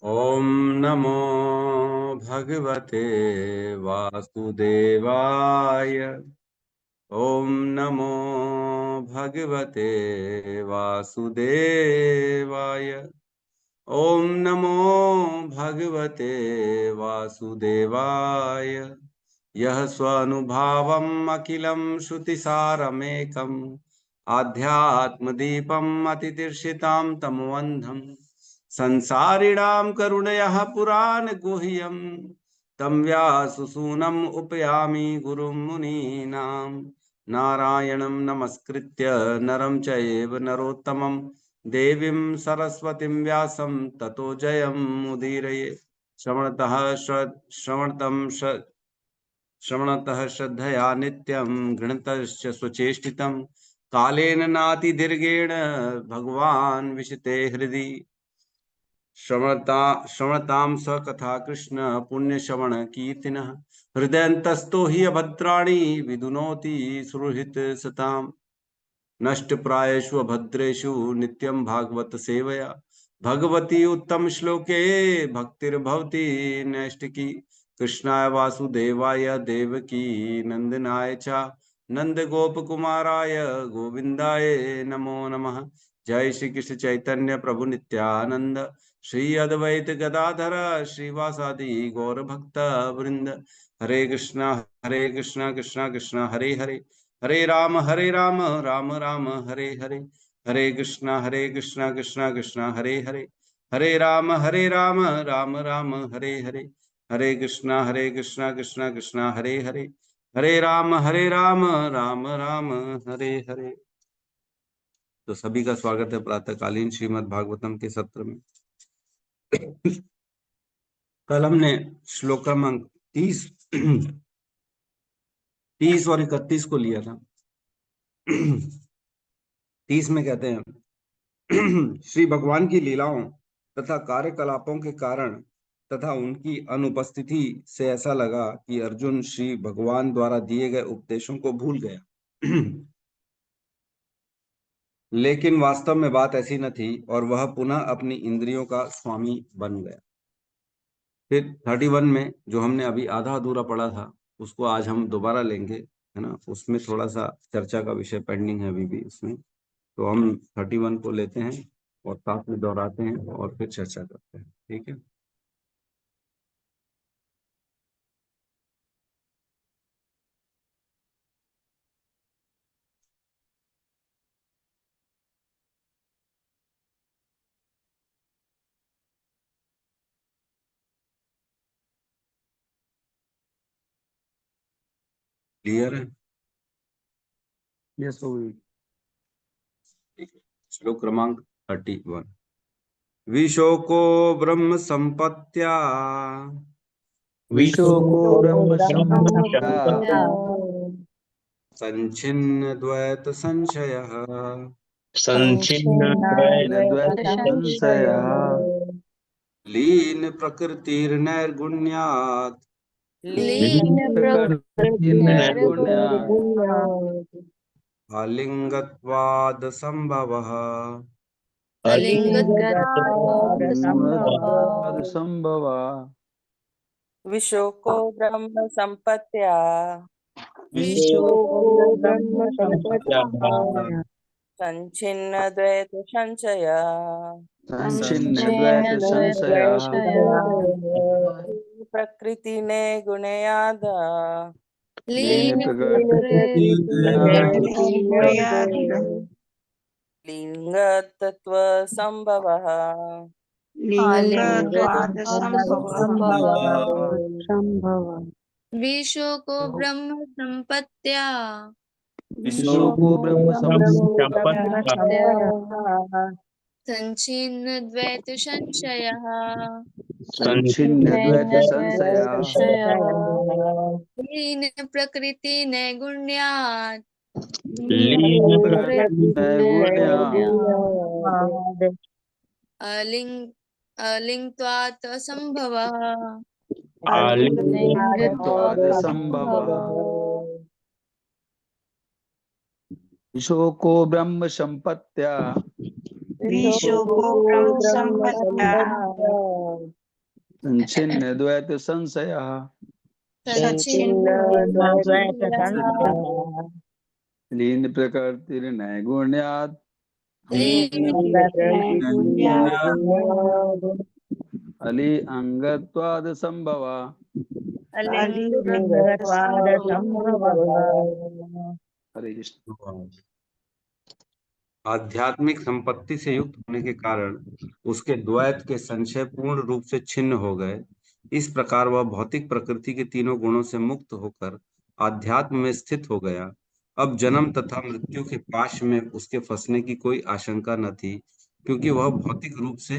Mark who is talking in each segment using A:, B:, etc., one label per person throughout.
A: ओम नमो भगवते वासुदेवाय। ओम नमो भगवते वासुदेवाय। ओम नमो भगवते वासुदेवाय। यः स्वानुभावम् अखिलं श्रुतिसारमेकम् आध्यात्मदीपम् अतितीर्षितां तमोऽन्धम् संसारिणां करुणयः पुराणगुह्यं तं व्याससूनम् उपयामि गुरुं मुनीनां। नारायणं नमस्कृत्य नरं चैव नरोत्तमं देवीं सरस्वतीं व्यासं ततो जयमुदीरये। श्रवणतः श्रद्धया नित्यं गृणतश्च स्वचेष्टितं कालेन नातिदीर्घेण भगवान् विशते हृदि। श्रवणतां स कथा कृष्ण पुण्यश्रवण कीर्तिनः हृदयन्तस्थो हि अभद्राणि विदुनोति सुहृत् सताम्। नष्टप्रायेषु अभद्रेषु नित्यं भागवत सेवया भगवती उत्तम श्लोके भक्तिर्भवति नैष्टिकी। कृष्णाय वासुदेवाय देवकी नंदनाय च नंद गोप कुमाराय गोविंदाय नमो नमः। जय श्री कृष्ण चैतन्य प्रभु नित्यानंद श्री अद्वैत गदाधर श्रीवासादि गौर भक्त वृंद। हरे कृष्णा कृष्णा कृष्णा हरे हरे, हरे राम राम राम हरे हरे। हरे कृष्णा कृष्णा कृष्णा हरे हरे, हरे राम राम राम हरे हरे। हरे कृष्णा कृष्णा कृष्णा हरे हरे, हरे राम राम राम हरे हरे। तो सभी का स्वागत है प्रातःकालीन श्रीमद् भागवतम के सत्र में। कल हमने श्लोक क्रमांक 30 और 31 को लिया था। 30 में कहते हैं श्री भगवान की लीलाओं तथा कार्यकलापों के कारण तथा उनकी अनुपस्थिति से ऐसा लगा कि अर्जुन श्री भगवान द्वारा दिए गए उपदेशों को भूल गया। लेकिन वास्तव में बात ऐसी न थी और वह पुनः अपनी इंद्रियों का स्वामी बन गया। फिर 31 में जो हमने अभी आधा अधूरा पढ़ा था उसको आज हम दोबारा लेंगे, है ना। उसमें थोड़ा सा चर्चा का विषय पेंडिंग है अभी भी उसमें, तो हम 31 को लेते हैं और साथ में दोहराते हैं और फिर चर्चा करते हैं, ठीक है। क्लियर है?
B: यस
A: श्लोक क्रमांक 31। विशोको ब्रह्म संपत्त्या
B: विशोको ब्रह्म
A: संचिन्न द्वैत संशयः
B: संचिन्न द्वैत संशयः
A: लीन प्रकृतिर्नैर्गुण्यात् आलिंगत्वाद संभवः
B: संभवा
C: विशोको ब्रह्म संपत्त्या संचिन्न द्वैत संशय
B: संचिन्न द्वैत संशयः
C: प्रकृति ने गुणयाद
B: लीन प्रकृति
C: लिंगतत्व संभवः
D: विशोको ब्रह्म संपत्त्या
B: विशोको ब्रह्म
D: संचिन्न द्वैत संशयः
B: संचिन्न द्वैत संशयः
D: लीन प्रकृति नैगुण्यात् अलिङ्त्वात् असम्भवः
B: विशोको ब्रह्म संपत्त्या
C: विशोको ब्रह्म संपत्त्या
B: संचिन्न द्वैत संशयः
C: संचिन्न द्वैत संशयः
B: लीन प्रकृतिर्नैगुण्यात् अली अंगत्वाद संभवा हरे कृष्ण।
A: आध्यात्मिक संपत्ति से युक्त होने के कारण उसके द्वैत के संशय पूर्ण रूप से छिन्न हो गए। इस प्रकार वह भौतिक प्रकृति के तीनों गुणों से मुक्त होकर आध्यात्म में स्थित हो गया। अब जन्म तथा मृत्यु के पाश में उसके फंसने की कोई आशंका न थी, क्योंकि वह भौतिक रूप से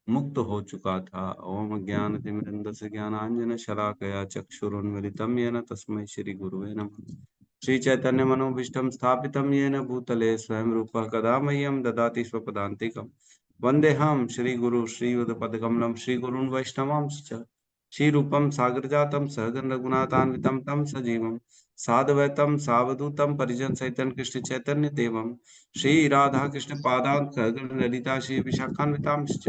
A: मुक्त हो चुका था। ओम ज्ञानतिमिरन्धस्य ज्ञानांजन शलाकया चक्षुरुन्मिलितं येन तस्मै श्री गुरुवे नमः। श्री चैतन्य मनोभीष्टं स्थापितं येन भूतले स्वयं रूपः कदा मह्यं ददाति स्वपदान्तिकं। वन्देऽहं श्रीगुरु श्रीयुतपदकमलं श्रीगुरून् वैष्णवांश्च श्रीरूपं सागरजातं सहगण रघुनाथान्वितं तं सजीवं साद्वैतं सावधूतं परिजनसहितं कृष्ण चैतन्य देवं श्री राधा कृष्ण पादान् सहगण ललिता श्री विशाखान्वितांश्च।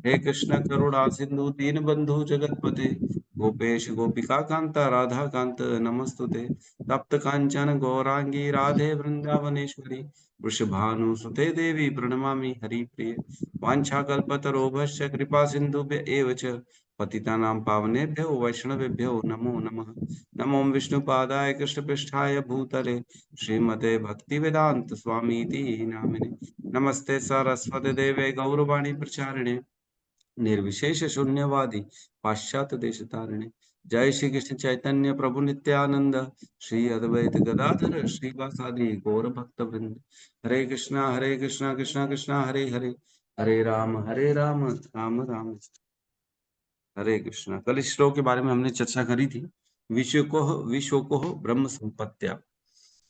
A: हे कृष्ण करुणा सिंधु दीनबंधु जगतपते गोपेश गोपिका कांत राधा कांत नमस्तुते। तप्त कांचन गौरांगी राधे वृंदावनेश्वरी वृषभानुसुते देवी प्रणमामि हरिप्रिये। वाञ्छाकल्पतरोभश्च कृपा सिन्धुभ्य एव च पतितानां पावनेभ्यो वैष्णवेभ्यो नमो नमः। नमो विष्णुपादाय कृष्णपृष्ठाय भूतले श्रीमते भक्तिवेदांत स्वामीति नामिने। नमस्ते सरस्वती देवे गौरवाणी प्रचारिणे निर्विशेष शून्यवादी पाश्चात्य देश तारिणे। जय श्री कृष्ण चैतन्य प्रभु नित्यानंद श्री अद्वैत गदाधर श्रीवासादि गौर भक्त वृंद। हरे कृष्णा कृष्णा कृष्णा हरे हरे हरे राम राम राम हरे कृष्णा। कल इस श्लोक के बारे में हमने चर्चा करी थी। विशोको ब्रह्म संपत्त्या,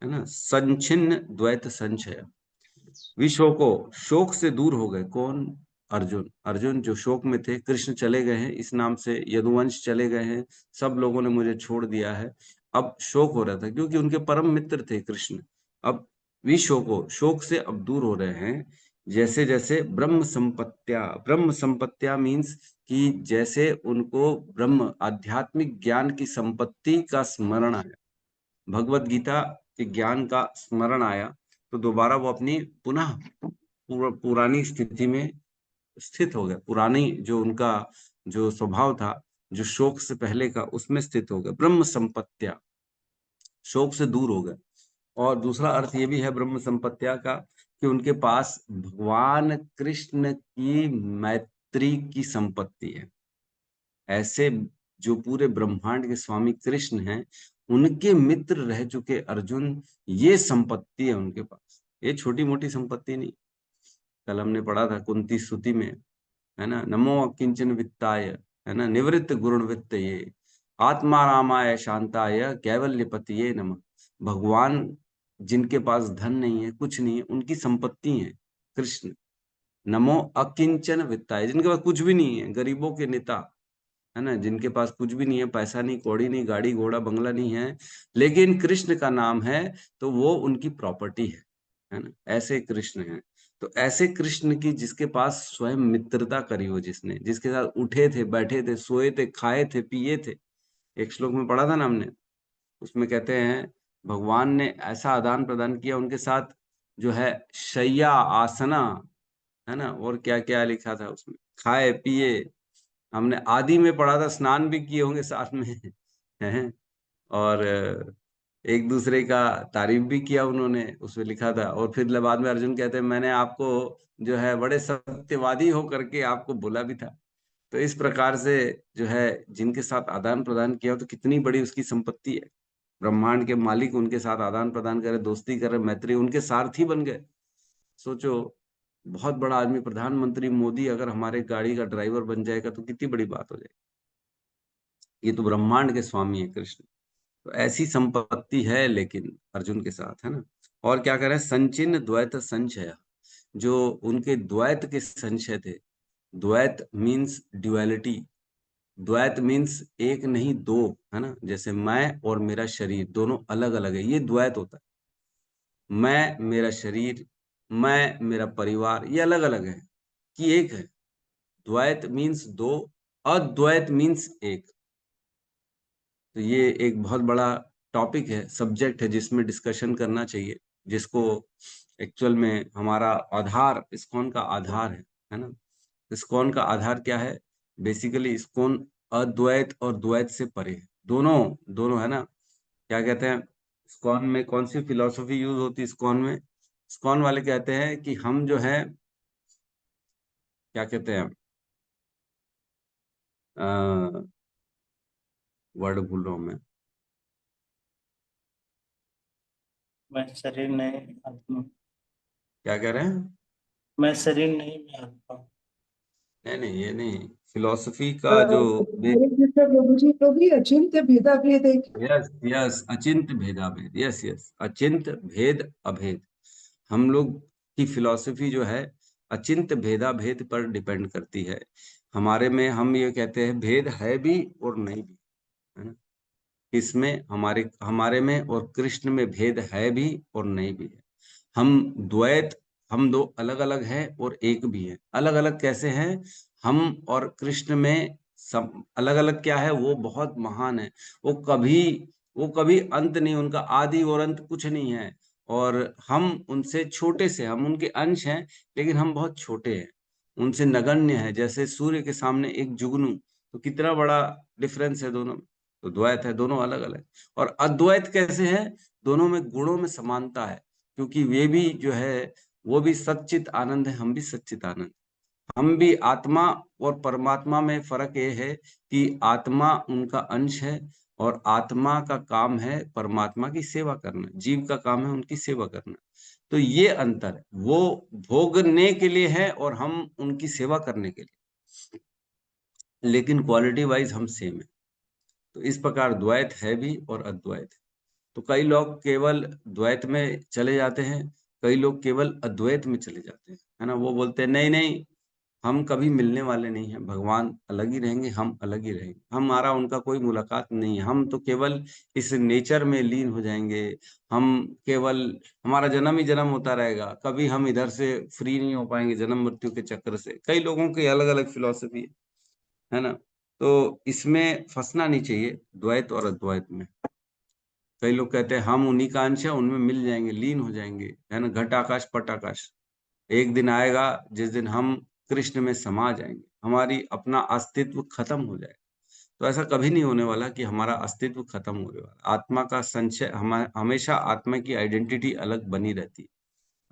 A: है ना, संचिन्न द्वैत संशय। विशोको, शोक से दूर हो गए। कौन? अर्जुन जो शोक में थे। कृष्ण चले गए हैं, इस नाम से यदुवंश चले गए हैं, सब लोगों ने मुझे छोड़ दिया है। अब शोक हो रहा था क्योंकि उनके परम मित्र थे कृष्ण। अब विशोको, शोक से अब दूर हो रहे हैं। जैसे जैसे ब्रह्म संपत्त्या मीन्स कि जैसे उनको ब्रह्म आध्यात्मिक ज्ञान की संपत्ति का स्मरण आया, भगवत गीता के ज्ञान का स्मरण आया, तो दोबारा वो अपनी पुनः पुरानी स्थिति में स्थित हो गया। पुरानी जो उनका जो स्वभाव था, जो शोक से पहले का, उसमें स्थित हो गए। ब्रह्म संपत्त्या, शोक से दूर हो गए। और दूसरा अर्थ ये भी है ब्रह्म संपत्त्या का कि उनके पास भगवान कृष्ण की मैत्री की संपत्ति है। ऐसे जो पूरे ब्रह्मांड के स्वामी कृष्ण हैं, उनके मित्र रह चुके अर्जुन, ये संपत्ति है उनके पास। ये छोटी मोटी संपत्ति नहीं। कल हमने पढ़ा था कुंती स्तुति में, है ना, नमो किंचन वित्ताय, है ना, निवृत्त गुण वित्त ये आत्मा रामाय शांताय कैवल्यपतिये नमः। भगवान जिनके पास धन नहीं है, कुछ नहीं है, उनकी संपत्ति है कृष्ण। नमो अकिंचन वित्ताय, जिनके पास कुछ भी नहीं है, गरीबों के नेता, है ना, जिनके पास कुछ भी नहीं है, पैसा नहीं, कौड़ी नहीं, गाड़ी घोड़ा बंगला नहीं है, लेकिन कृष्ण का नाम है तो वो उनकी प्रॉपर्टी है ना। ऐसे कृष्ण हैं। तो ऐसे कृष्ण की जिसके पास स्वयं मित्रता करी हो, जिसने, जिसके साथ उठे थे, बैठे थे, सोए थे, खाए थे, पिए थे। एक श्लोक में पढ़ा था ना हमने, उसमें कहते हैं भगवान ने ऐसा आदान प्रदान किया उनके साथ, जो है शैया आसना, है ना, और क्या क्या लिखा था उसमें, खाए पिए। हमने आदि में पढ़ा था, स्नान भी किए होंगे साथ में हैं, और एक दूसरे का तारीफ भी किया उन्होंने, उसमें लिखा था। और फिर बाद में अर्जुन कहते हैं मैंने आपको जो है बड़े सत्यवादी हो करके आपको बोला भी था। तो इस प्रकार से जो है जिनके साथ आदान प्रदान किया, तो कितनी बड़ी उसकी संपत्ति है। ब्रह्मांड के मालिक उनके साथ आदान प्रदान करे, दोस्ती करे, मैत्री, उनके सारथी बन गए। सोचो, बहुत बड़ा आदमी, प्रधानमंत्री मोदी अगर हमारे गाड़ी का ड्राइवर बन जाएगा तो कितनी बड़ी बात हो जाएगी। ये तो ब्रह्मांड के स्वामी है कृष्ण। तो ऐसी संपत्ति है लेकिन अर्जुन के साथ, है ना। और क्या करें, संचिन्न द्वैत संशय, जो उनके द्वैत के संशय थे। द्वैत मीन्स ड्युअलिटी, द्वैत मीन्स एक नहीं दो, है ना। जैसे मैं और मेरा शरीर दोनों अलग अलग है, ये द्वैत होता है। मैं, मेरा शरीर, मैं, मेरा परिवार, ये अलग अलग है कि एक है। द्वैत मीन्स दो, अद्वैत मीन्स एक। तो ये एक बहुत बड़ा टॉपिक है, सब्जेक्ट है, जिसमें डिस्कशन करना चाहिए, जिसको एक्चुअल में हमारा आधार, इस्कॉन का आधार है ना। इस्कॉन का आधार क्या है? बेसिकली इस्कॉन अद्वैत और द्वैत से परे है, दोनों दोनों है ना। क्या कहते हैं इस्कॉन में, कौन सी फिलॉसफी यूज होती है इस्कॉन में? इस्कॉन वाले कहते हैं कि हम जो है, क्या कहते हैं, वर्ड भूल रहा हूँ
E: मैं शरीर नहीं आत्मा।
A: क्या कह रहे हैं?
E: मैं शरीर नहीं, मैं आत्मा।
A: नहीं, ये नहीं, फिलॉसफी का जो
F: हरे कृष्ण प्रभु जी, तो भी अचिंत्य भेदा भेद है।
A: यस यस, अचिंत भेदाभेद, यस यस, अचिंत भेद अभेद। हम लोग की फिलॉसफी जो है अचिंत भेदाभेद पर डिपेंड करती है। हमारे में हम ये कहते हैं भेद है भी और नहीं भी, है ना। इसमें हमारे हमारे में और कृष्ण में भेद है भी और नहीं भी है। हम द्वैत, हम दो अलग अलग हैं और एक भी है। अलग अलग कैसे हैं? हम और कृष्ण में सब अलग अलग क्या है? वो बहुत महान है। वो कभी वो कभी अंत नहीं, उनका आदि और अंत कुछ नहीं है। और हम उनसे छोटे से, हम उनके अंश हैं, लेकिन हम बहुत छोटे हैं, उनसे नगण्य है। जैसे सूर्य के सामने एक जुगनू, तो कितना बड़ा डिफरेंस है दोनों में। तो द्वैत है, दोनों अलग अलग। और अद्वैत कैसे है? दोनों में गुणों में समानता है, क्योंकि वे भी जो है, वो भी सच्चित आनंद है, हम भी सच्चित आनंद। हम भी आत्मा और परमात्मा में फर्क ये है कि आत्मा उनका अंश है और आत्मा का काम है परमात्मा की सेवा करना, जीव का काम है उनकी सेवा करना। तो ये अंतर है, वो भोगने के लिए है और हम उनकी सेवा करने के लिए, लेकिन क्वालिटी वाइज हम सेम है। तो इस प्रकार द्वैत है भी और अद्वैत है। तो कई लोग केवल द्वैत में चले जाते हैं, कई लोग केवल अद्वैत में चले जाते हैं, है ना। वो बोलते हैं नहीं नहीं, हम कभी मिलने वाले नहीं हैं, भगवान अलग ही रहेंगे, हम अलग ही रहेंगे, हमारा उनका कोई मुलाकात नहीं है, हम तो केवल इस नेचर में लीन हो जाएंगे। हम केवल, हमारा जन्म ही जन्म होता रहेगा, कभी हम इधर से फ्री नहीं हो पाएंगे जन्म मृत्यु के चक्र से। कई लोगों की अलग अलग फिलॉसफी है ना। तो इसमें फंसना नहीं चाहिए, द्वैत और अद्वैत में। कई लोग कहते हैं हम उन्हीं का अंश है, उनमें मिल जाएंगे, लीन हो जाएंगे, है ना। घट आकाश पट आकाश। एक दिन आएगा जिस दिन हम कृष्ण में समा जाएंगे, हमारी अपना अस्तित्व खत्म हो जाएगा। तो ऐसा कभी नहीं होने वाला कि हमारा अस्तित्व खत्म होने वाला। आत्मा का संशय, हमेशा आत्मा की आइडेंटिटी अलग बनी रहती है।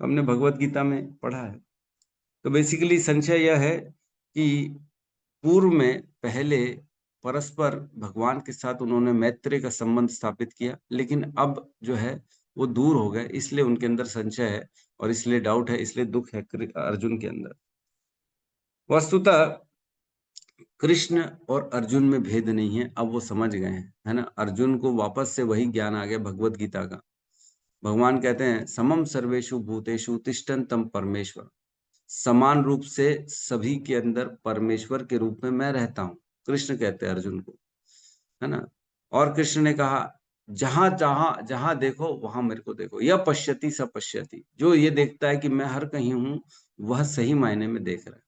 A: हमने भगवत गीता में पढ़ा है। तो बेसिकली संशय यह है कि पूर्व में पहले परस्पर भगवान के साथ उन्होंने मैत्री का संबंध स्थापित किया, लेकिन अब जो है वो दूर हो गए, इसलिए उनके अंदर संशय है और इसलिए डाउट है, इसलिए दुख है अर्जुन के अंदर। वस्तुतः कृष्ण और अर्जुन में भेद नहीं है, अब वो समझ गए हैं, है ना। अर्जुन को वापस से वही ज्ञान आ गया भगवत गीता का। भगवान कहते हैं समम सर्वेषु भूतेषु तिष्ठन्तम परमेश्वर, समान रूप से सभी के अंदर परमेश्वर के रूप में मैं रहता हूँ, कृष्ण कहते हैं अर्जुन को, है ना। और कृष्ण ने कहा जहां जहां जहां देखो वहां मेरे को देखो, यह पश्यति स पश्यति, जो ये देखता है कि मैं हर कहीं हूँ, वह सही मायने में देख रहा है।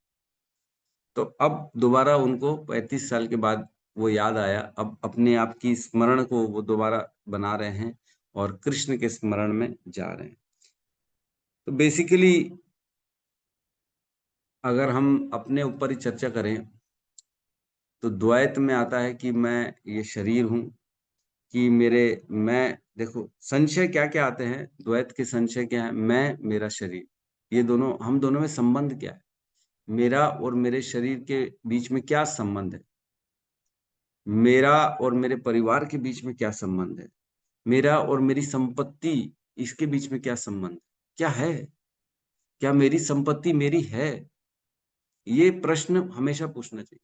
A: तो अब दोबारा उनको 35 साल के बाद वो याद आया, अब अपने आप की स्मरण को वो दोबारा बना रहे हैं और कृष्ण के स्मरण में जा रहे हैं। तो बेसिकली अगर हम अपने ऊपर ही चर्चा करें तो द्वैत में आता है कि मैं ये शरीर हूं, कि मैं देखो संशय क्या क्या आते हैं, द्वैत के संशय क्या है? मैं, मेरा शरीर, ये दोनों, हम दोनों में संबंध क्या है? मेरा और मेरे शरीर के बीच में क्या संबंध है? मेरा और मेरे परिवार के बीच में क्या संबंध है? मेरा और मेरी संपत्ति, इसके बीच में क्या संबंध क्या है? क्या मेरी संपत्ति मेरी है? ये प्रश्न हमेशा पूछना चाहिए।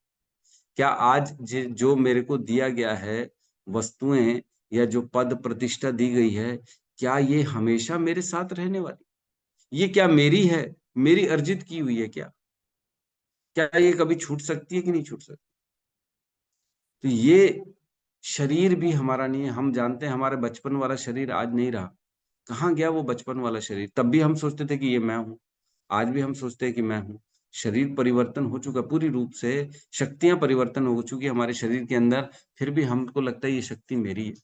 A: क्या आज जो मेरे को दिया गया है वस्तुएं या जो पद प्रतिष्ठा दी गई है, क्या ये हमेशा मेरे साथ रहने वाली? ये क्या मेरी है? मेरी अर्जित की हुई है क्या? क्या ये कभी छूट सकती है कि नहीं छूट सकती? तो ये शरीर भी हमारा नहीं है। हम जानते हैं हमारे बचपन वाला शरीर आज नहीं रहा, कहाँ गया वो बचपन वाला शरीर? तब भी हम सोचते थे कि ये मैं हूँ, आज भी हम सोचते हैं कि मैं हूँ। शरीर परिवर्तन हो चुका पूरी रूप से, शक्तियां परिवर्तन हो चुकी है हमारे शरीर के अंदर, फिर भी हमको लगता है ये शक्ति मेरी है।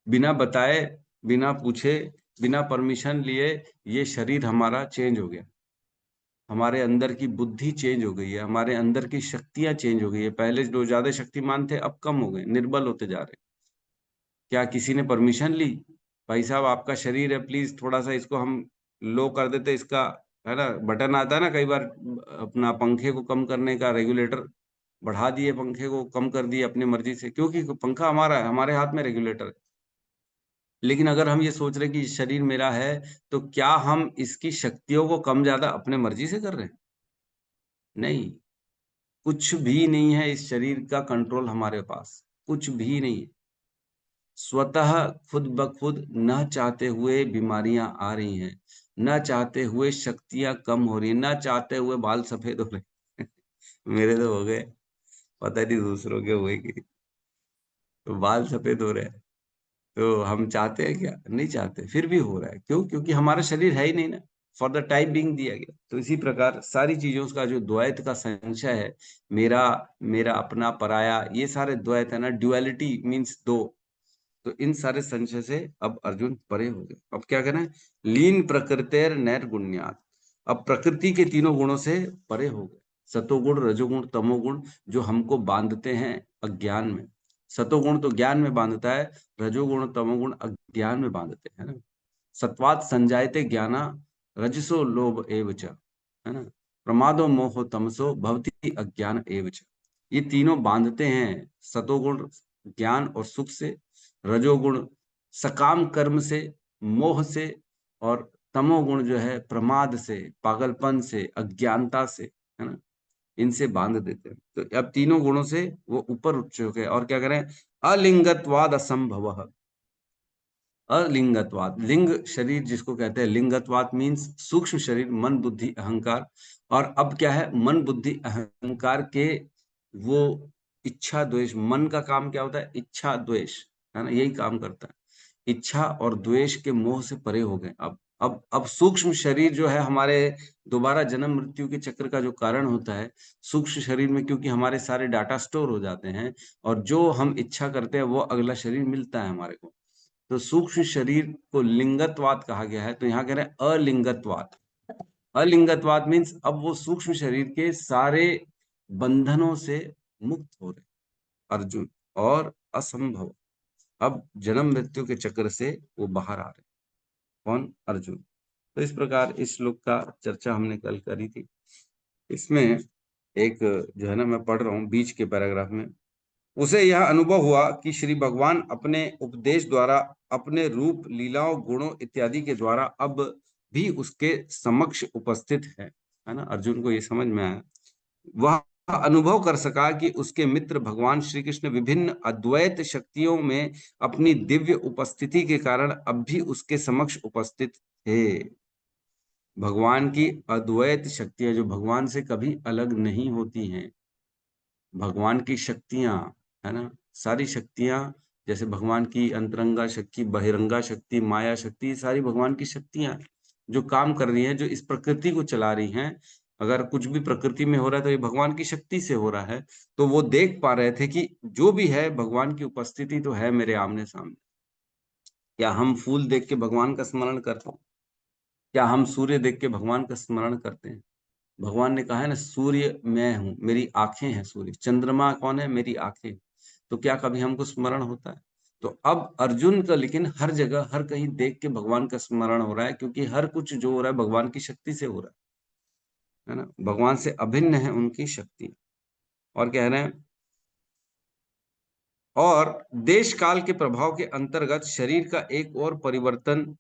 A: बिना बताए, बिना पूछे, बिना परमिशन लिए ये शरीर हमारा चेंज हो गया। हमारे अंदर की बुद्धि चेंज हो गई है, हमारे अंदर की शक्तियां चेंज हो गई है। पहले जो ज्यादा शक्तिमान थे अब कम हो गए, निर्बल होते जा रहे। क्या किसी ने परमिशन ली? भाई साहब आपका शरीर है, प्लीज थोड़ा सा इसको हम लो कर देते, इसका है ना बटन आता है ना कई बार, अपना पंखे को कम करने का रेगुलेटर, बढ़ा दिए पंखे को, कम कर दिए अपनी मर्जी से, क्योंकि पंखा हमारा है, हमारे हाथ में रेगुलेटर है। लेकिन अगर हम ये सोच रहे कि शरीर मेरा है, तो क्या हम इसकी शक्तियों को कम ज्यादा अपने मर्जी से कर रहे हैं? नहीं, कुछ भी नहीं है इस शरीर का कंट्रोल हमारे पास, कुछ भी नहीं है। स्वतः खुद ब खुद न चाहते हुए बीमारियां आ रही हैं, न चाहते हुए शक्तियां कम हो रही हैं, न चाहते हुए बाल सफेद हो रहे हैं। मेरे तो हो गए, पता नहीं दूसरों के हुए कि नहीं। तो बाल सफेद हो रहे हैं, तो हम चाहते हैं क्या? नहीं चाहते, फिर भी हो रहा है। क्यों? क्योंकि हमारा शरीर है ही नहीं ना, फॉर द टाइम बीइंग दिया गया। तो इसी प्रकार सारी चीजों का जो द्वैत का संशय है, मेरा, मेरा अपना, पराया, ये सारे द्वैत है ना, ड्युअलिटी मीन्स दो, तो इन सारे संशय से अब अर्जुन परे हो गए। अब क्या करना है? लीन प्रकृतिर नैर्गुण्यात्, अब प्रकृति के तीनों गुणों से परे हो गए। सतोगुण, रजोगुण, तमोगुण जो हमको बांधते हैं अज्ञान में। सतोगुण तो ज्ञान में बांधता है, रजोगुण तमोगुण अज्ञान में बांधते हैं ना। सत्वात संजायते ज्ञाना, रजसो लोभ एव च, है ना। प्रमादो मोहो तमसो भवति अज्ञान एव च। ये तीनों बांधते हैं, सतोगुण ज्ञान और सुख से, रजोगुण सकाम कर्म से, मोह से, और तमोगुण जो है प्रमाद से, पागलपन से, अज्ञानता से, है ना, इनसे बांध देते हैं। तो अब तीनों गुणों से वो ऊपर उठ चुके हैं। और क्या करें? अलिंगत्वाद असंभव, अलिंगत्वाद, लिंग शरीर जिसको कहते हैं, लिंगत्वाद मीन्स सूक्ष्म शरीर, मन बुद्धि अहंकार। और अब क्या है? मन बुद्धि अहंकार के वो इच्छा द्वेष, मन का काम क्या होता है? इच्छा द्वेष, है ना, यही काम करता है। इच्छा और द्वेष के मोह से परे हो गए। अब सूक्ष्म शरीर जो है हमारे दोबारा जन्म मृत्यु के चक्र का जो कारण होता है, सूक्ष्म शरीर में क्योंकि हमारे सारे डाटा स्टोर हो जाते हैं, और जो हम इच्छा करते हैं वो अगला शरीर मिलता है हमारे को। तो सूक्ष्म शरीर को लिंगत्वाद कहा गया है। तो यहाँ कह रहे हैं अलिंगत्वाद। अलिंगत्वाद मीन्स अब वो सूक्ष्म शरीर के सारे बंधनों से मुक्त हो रहे अर्जुन, और असंभव, अब जन्म मृत्यु के चक्र से वो बाहर आ रहे। कौन? अर्जुन। तो इस प्रकार इस श्लोक का चर्चा हमने कल करी थी। इसमें एक जो है ना, मैं पढ़ रहा हूँ बीच के पैराग्राफ में, उसे यह अनुभव हुआ कि श्री भगवान अपने उपदेश द्वारा, अपने रूप, लीलाओं, गुणों इत्यादि के द्वारा अब भी उसके समक्ष उपस्थित है ना। अर्जुन को ये समझ में आया, वह अनुभव कर सका कि उसके मित्र भगवान श्री कृष्ण विभिन्न अद्वैत शक्तियों में अपनी दिव्य उपस्थिति के कारण अब भी उसके समक्ष उपस्थित थे। भगवान की अद्वैत शक्तियां जो भगवान से कभी अलग नहीं होती हैं, भगवान की शक्तियां, है ना, सारी शक्तियां, जैसे भगवान की अंतरंगा शक्ति, बहिरंगा शक्ति, माया शक्ति, ये सारी भगवान की शक्तियां जो काम कर रही हैं, जो इस प्रकृति को चला रही हैं। अगर कुछ भी प्रकृति में हो रहा है तो ये भगवान की शक्ति से हो रहा है। तो वो देख पा रहे थे कि जो भी है भगवान की उपस्थिति तो है मेरे आमने सामने। क्या हम फूल देख के भगवान का स्मरण करते हैं? क्या हम सूर्य देख के भगवान का स्मरण करते हैं? भगवान ने कहा है ना, सूर्य मैं हूं, मेरी आंखें हैं सूर्य। चंद्रमा कौन है? मेरी आंखें। तो क्या कभी हमको स्मरण होता है? तो अब अर्जुन का लेकिन हर जगह, हर कहीं देख के भगवान का स्मरण हो रहा है, क्योंकि हर कुछ जो हो रहा है भगवान की शक्ति से हो रहा है ना। भगवान से अभिन्न है उनकी शक्ति। और कह रहे हैं, और देश काल के प्रभाव के अंतर्गत शरीर का एक और परिवर्तन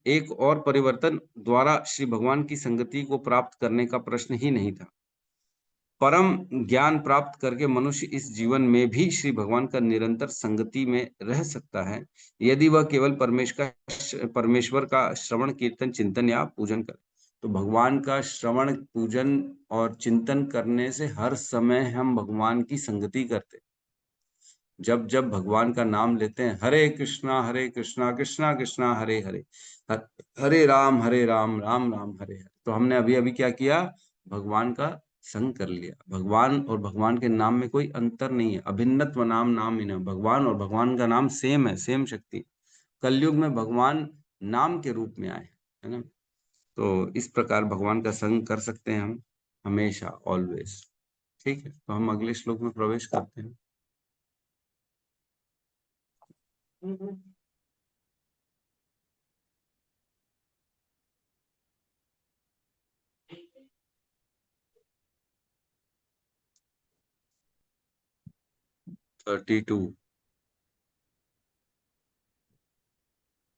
A: द्वारा श्री भगवान की संगति को प्राप्त करने का प्रश्न ही नहीं था। परम ज्ञान प्राप्त करके मनुष्य इस जीवन में भी श्री भगवान का निरंतर संगति में रह सकता है, यदि वह केवल परमेश्वर का श्रवण, कीर्तन, चिंतन या पूजन करे। तो भगवान का श्रवण, पूजन और चिंतन करने से हर समय हम भगवान की संगति करते। जब जब भगवान का नाम लेते हैं, हरे कृष्णा कृष्णा कृष्णा हरे हरे, हरे राम राम राम हरे हरे, तो हमने अभी अभी क्या किया, भगवान का संग कर लिया। भगवान और भगवान के नाम में कोई अंतर नहीं है, अभिन्नत्व नाम नाम ही ना, भगवान और भगवान का नाम सेम है, सेम शक्ति। कलयुग में भगवान नाम के रूप में आए, है ना। तो इस प्रकार भगवान का संग कर सकते हैं हम हमेशा, ऑलवेज। ठीक है, तो हम अगले श्लोक में प्रवेश करते हैं। (32)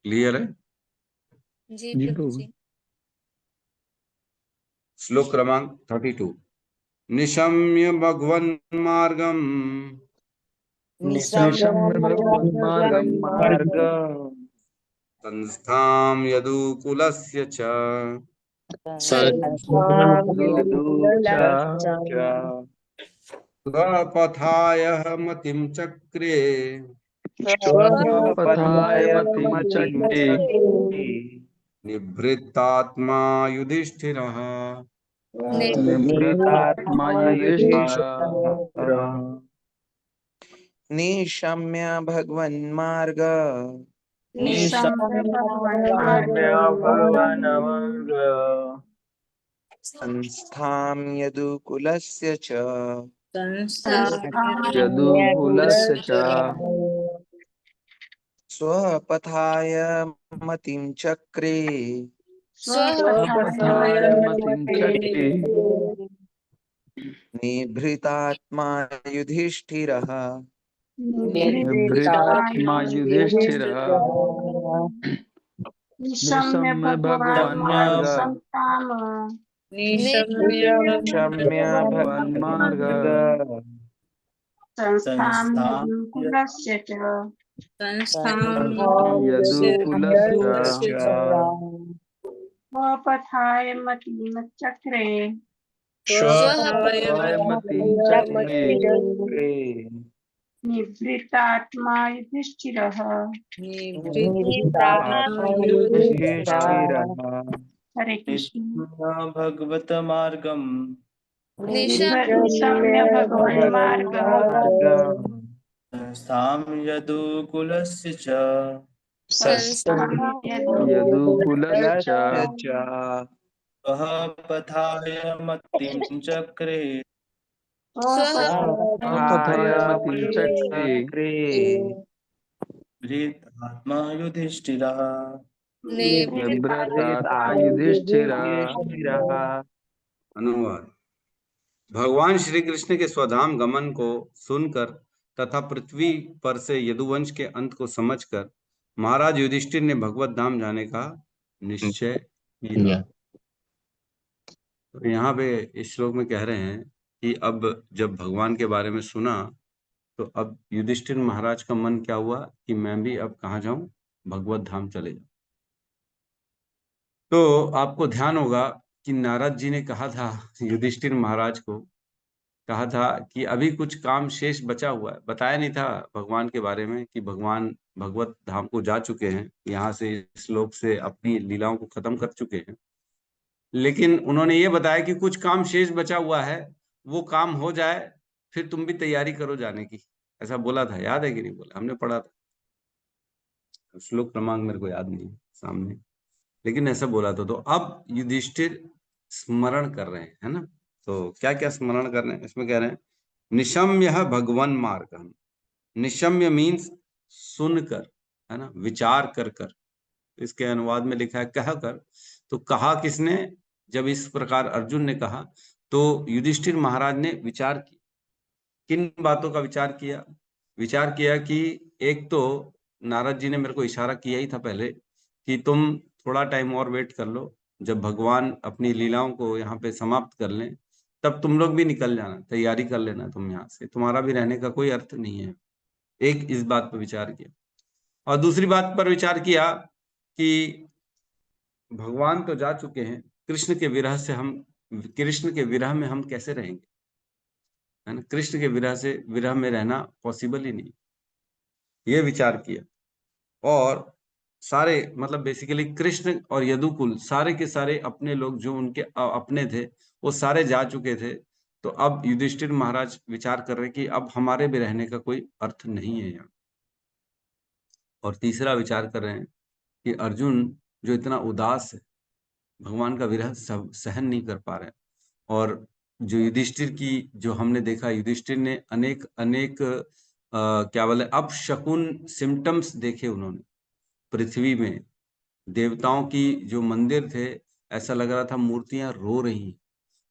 A: क्लियर है?
D: जी
B: जी
D: प्रभु
B: प्रभु।
D: जी।
A: श्लोक क्रमांक 32। निशम्य भगवन् मार्गम
B: निशम्य भगवन् मार्गं
C: मार्ग
A: संस्थां यदुकुलस्य च स्वपथाय मतिं चक्रे
B: स्वपथाय मतिं चक्रे
A: निवृत्तात्मा युधिष्ठिरः।
B: निवृत्तात्मा युधिष्ठिरः।
G: निशम्य भगवन्मार्ग
C: निशम्य भगवन्
E: भगवानवर्ग
G: संस्थां यदुकुलस्य च
B: यदुकुलस्य च
G: स्वपथाय मतिं चक्रे
B: स्वपथाय मतिं चक्रे
G: निभृतात्मा युधिष्ठिरः।
B: निवृत्तात्मा युधिष्ठिरः। निशम्य भगवन् मार्ग
G: निशम्य
B: भगवन्मार्ग
E: संस्थां
B: यदुकुलस्य
C: स्वपथाय मतिं चक्रे
B: स्वपथाय मतिं चक्रे
C: निवृत्तात्मा युधिष्ठिरः।
G: निभृतात्मा युधिष्ठिरः।
C: हरे कृष्ण।
E: भगवत मार्गम
C: निशम्य भगवन् मार्ग
E: संस्थां यदुकुलस्य च
B: यदुकुलस्य च
E: वह पथाय मतिं चक्रे
B: स्वपथाय मतिं चक्रे
E: धृतात्मा युधिष्ठिरः।
B: निवृत्तात्मा युधिष्ठिरः।
A: अनुवाद। भगवान श्री कृष्ण के स्वधाम गमन को सुनकर तथा पृथ्वी पर से यदुवंश के अंत को समझकर महाराज युधिष्ठिर ने भगवत धाम जाने का निश्चय किया। तो यहाँ पे इस श्लोक में कह रहे हैं कि अब जब भगवान के बारे में सुना तो अब युधिष्ठिर महाराज का मन क्या हुआ कि मैं भी अब कहाँ जाऊं, भगवत धाम चले जाऊं। तो आपको ध्यान होगा कि नारद जी ने कहा था युधिष्ठिर महाराज को, कहा था कि अभी कुछ काम शेष बचा हुआ है। बताया नहीं था भगवान के बारे में कि भगवान भगवत धाम को जा चुके हैं, यहाँ से इस श्लोक से अपनी लीलाओं को खत्म कर चुके हैं, लेकिन उन्होंने ये बताया कि कुछ काम शेष बचा हुआ है, वो काम हो जाए फिर तुम भी तैयारी करो जाने की। ऐसा बोला था, याद है कि नहीं बोला? हमने पढ़ा था, श्लोक क्रमांक मेरे को याद नहीं है सामने, लेकिन ऐसा बोला था। तो अब युधिष्ठिर स्मरण कर रहे हैं, है ना। तो क्या क्या स्मरण कर रहे हैं इसमें कह रहे हैं, निशम्य भगवन मार्ग। निशम्य मीन्स सुनकर, है ना, विचार कर कर। इसके अनुवाद में लिखा है कह कर। तो कहा किसने? जब इस प्रकार अर्जुन ने कहा तो युधिष्ठिर महाराज ने विचार किया। किन बातों का विचार किया? विचार किया कि एक तो नारद जी ने मेरे को इशारा किया ही था पहले कि तुम थोड़ा टाइम और वेट कर लो, जब भगवान अपनी लीलाओं को यहाँ पे समाप्त कर लें तब तुम लोग भी निकल जाना, तैयारी कर लेना तुम यहाँ से, तुम्हारा भी रहने का कोई अर्थ नहीं है। एक इस बात पर विचार किया। और दूसरी बात पर विचार किया कि भगवान तो जा चुके हैं, कृष्ण के विरह में हम कैसे रहेंगे, है ना। कृष्ण के विरह में रहना पॉसिबल ही नहीं। ये विचार किया। और सारे मतलब बेसिकली कृष्ण और यदुकुल सारे के सारे अपने लोग जो उनके अपने थे वो सारे जा चुके थे। तो अब युधिष्ठिर महाराज विचार कर रहे हैं कि अब हमारे भी रहने का कोई अर्थ नहीं है यहाँ। और तीसरा विचार कर रहे हैं कि अर्जुन जो इतना उदास है, भगवान का विरह सहन नहीं कर पा रहे हैं। और जो युधिष्ठिर की जो हमने देखा, युधिष्ठिर ने अनेक अनेक क्या बोले अपशकुन सिम्टम्स देखे उन्होंने पृथ्वी में। देवताओं की जो मंदिर थे, ऐसा लग रहा था मूर्तियां रो रही,